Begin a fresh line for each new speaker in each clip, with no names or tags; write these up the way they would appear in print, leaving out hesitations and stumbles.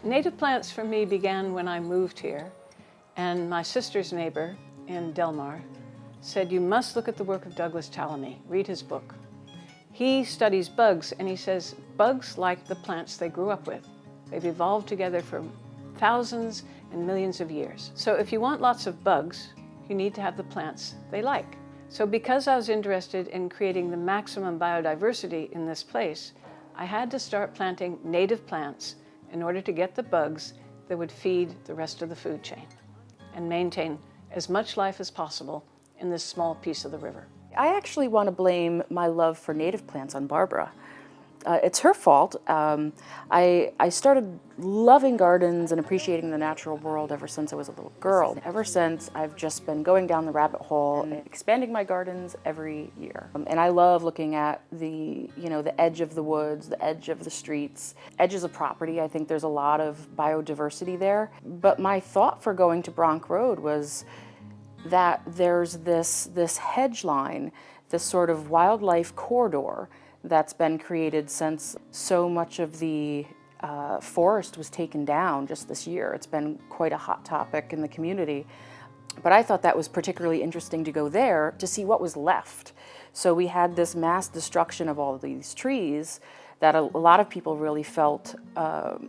Native plants for me began when I moved here, and my sister's neighbor in Del Mar said, "You must look at the work of Douglas Tallamy, read his book." He studies bugs, and he says bugs like the plants they grew up with. They've evolved together for thousands and millions of years. So if you want lots of bugs, you need to have the plants they like. So because I was interested in creating the maximum biodiversity in this place, I had to start planting native plants in order to get the bugs that would feed the rest of the food chain and maintain as much life as possible in this small piece of the river.
I actually want to blame my love for native plants on Barbara. It's her fault. I started loving gardens and appreciating the natural world ever since I was a little girl. Ever since, I've just been going down the rabbit hole and expanding my gardens every year. And I love looking at the edge of the woods, the edge of the streets, edges of property. I think there's a lot of biodiversity there. But my thought for going to Bronx Road was that there's this hedge line, this sort of wildlife corridor that's been created since so much of the forest was taken down just this year. It's been quite a hot topic in the community. But I thought that was particularly interesting to go there to see what was left. So we had this mass destruction of all of these trees that a lot of people really felt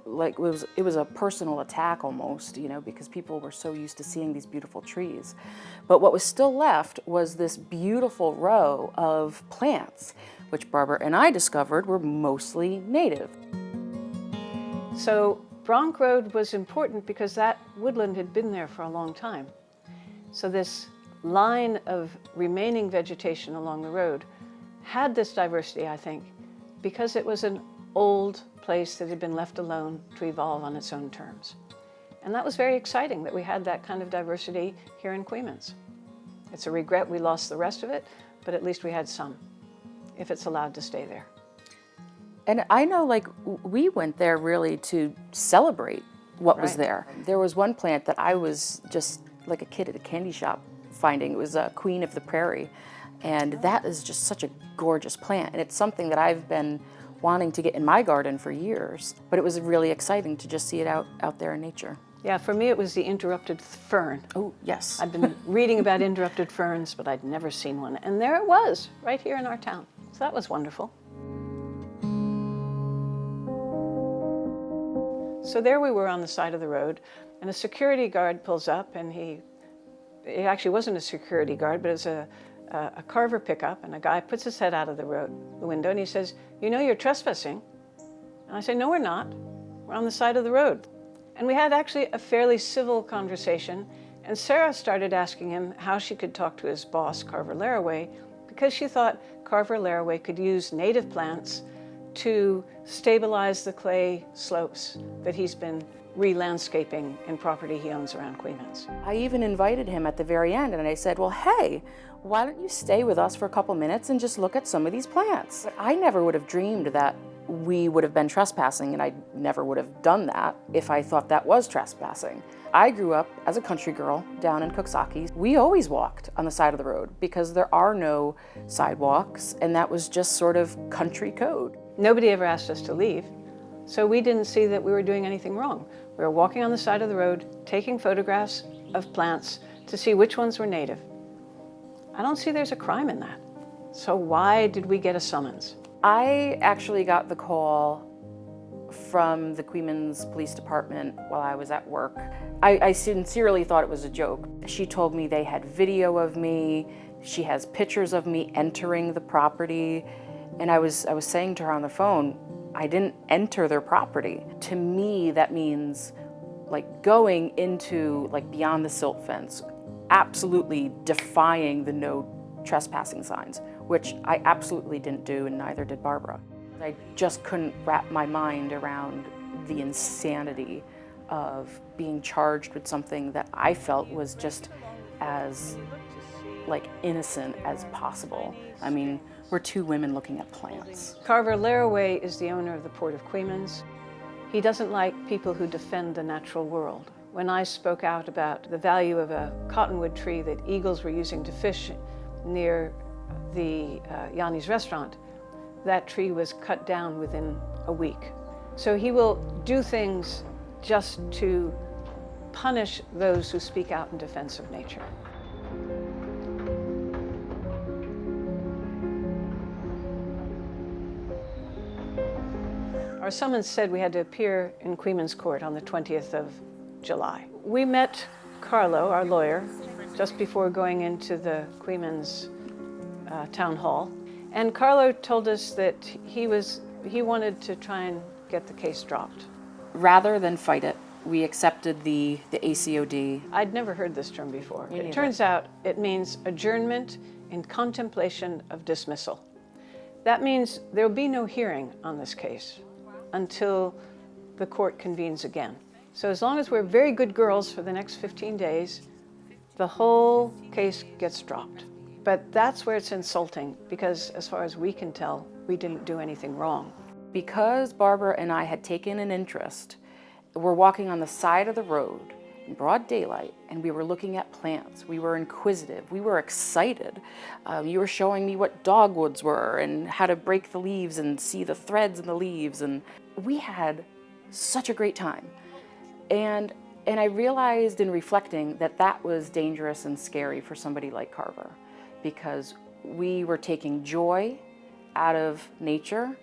like it was a personal attack almost, because people were so used to seeing these beautiful trees. But what was still left was this beautiful row of plants, which Barbara and I discovered were mostly native.
So Bronx Road was important because that woodland had been there for a long time. So this line of remaining vegetation along the road had this diversity, I think, because it was an old place that had been left alone to evolve on its own terms. And that was very exciting that we had that kind of diversity here in Queens. It's a regret we lost the rest of it, but at least we had some, if it's allowed to stay there.
And I know, we went there really to celebrate what was there. There was one plant that I was just like a kid at a candy shop finding. It was a Queen of the Prairie. And that is just such a gorgeous plant. And it's something that I've been wanting to get in my garden for years. But it was really exciting to just see it out there in nature.
Yeah, for me it was the interrupted fern.
Oh, yes.
I've been reading about interrupted ferns, but I'd never seen one. And there it was, right here in our town. So that was wonderful. So there we were on the side of the road, and a security guard pulls up, and it actually wasn't a security guard, but it was a Carver pickup, and a guy puts his head out of the window, and he says, "You know you're trespassing." And I say, "No, we're not. We're on the side of the road." And we had actually a fairly civil conversation, and Sarah started asking him how she could talk to his boss, Carver Laraway, because she thought Carver Laraway could use native plants to stabilize the clay slopes that he's been re-landscaping in property he owns around Queens.
I even invited him at the very end, and I said, "Well, hey, why don't you stay with us for a couple minutes and just look at some of these plants?" But I never would have dreamed that we would have been trespassing, and I never would have done that if I thought that was trespassing. I grew up as a country girl down in Coxsackie. We always walked on the side of the road because there are no sidewalks, and that was just sort of country code.
Nobody ever asked us to leave, so we didn't see that we were doing anything wrong. We were walking on the side of the road, taking photographs of plants to see which ones were native. I don't see there's a crime in that. So why did we get a summons?
I actually got the call from the Queens Police Department while I was at work. I sincerely thought it was a joke. She told me they had video of me. She has pictures of me entering the property. And I was saying to her on the phone, I didn't enter their property. To me, that means going into beyond the silt fence, absolutely defying the no trespassing signs, which I absolutely didn't do, and neither did Barbara. I just couldn't wrap my mind around the insanity of being charged with something that I felt was just as innocent as possible. I mean, we're two women looking at plants.
Carver Laraway is the owner of the Port of Queens. He doesn't like people who defend the natural world. When I spoke out about the value of a cottonwood tree that eagles were using to fish near the Yanni's restaurant, that tree was cut down within a week. So he will do things just to punish those who speak out in defense of nature. Our summons said we had to appear in Queeman's Court on the 20th of July. We met Carlo, our lawyer, just before going into the Queeman's town hall. And Carlo told us that he wanted to try and get the case dropped.
Rather than fight it, we accepted the ACOD.
I'd never heard this term before.
Me
It
neither.
turns out it means adjournment in contemplation of dismissal. That means there will be no hearing on this case until the court convenes again. So as long as we're very good girls for the next 15 days, the whole case gets dropped. But that's where it's insulting, because as far as we can tell, we didn't do anything wrong.
Because Barbara and I had taken an interest, we're walking on the side of the road in broad daylight, and we were looking at plants. We were inquisitive. We were excited. You were showing me what dogwoods were and how to break the leaves and see the threads in the leaves. And we had such a great time. And I realized in reflecting that that was dangerous and scary for somebody like Carver, because we were taking joy out of nature.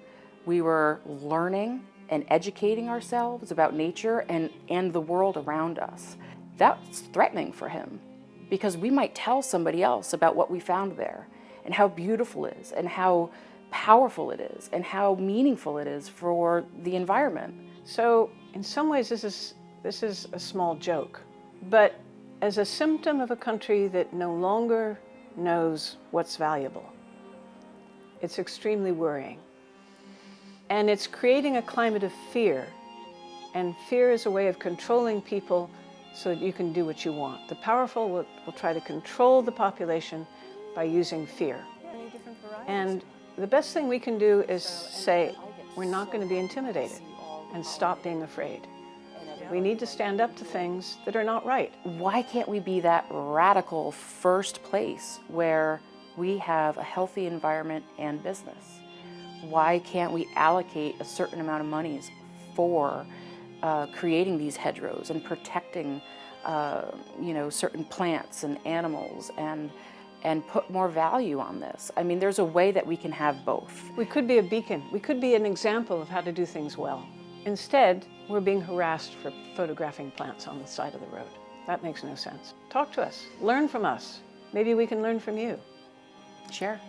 We were learning and educating ourselves about nature and the world around us. That's threatening for him, because we might tell somebody else about what we found there and how beautiful it is and how powerful it is and how meaningful it is for the environment.
So in some ways this is a small joke, but as a symptom of a country that no longer knows what's valuable, it's extremely worrying. And it's creating a climate of fear. And fear is a way of controlling people so that you can do what you want. The powerful will try to control the population by using fear. And the best thing we can do is say, we're not going to be intimidated, and stop being afraid. We need to stand up to things that are not right.
Why can't we be that radical first place where we have a healthy environment and business? Why can't we allocate a certain amount of monies for creating these hedgerows and protecting certain plants and animals and put more value on this? I mean, there's a way that we can have both.
We could be a beacon. We could be an example of how to do things well. Instead, we're being harassed for photographing plants on the side of the road. That makes no sense. Talk to us. Learn from us. Maybe we can learn from you.
Share.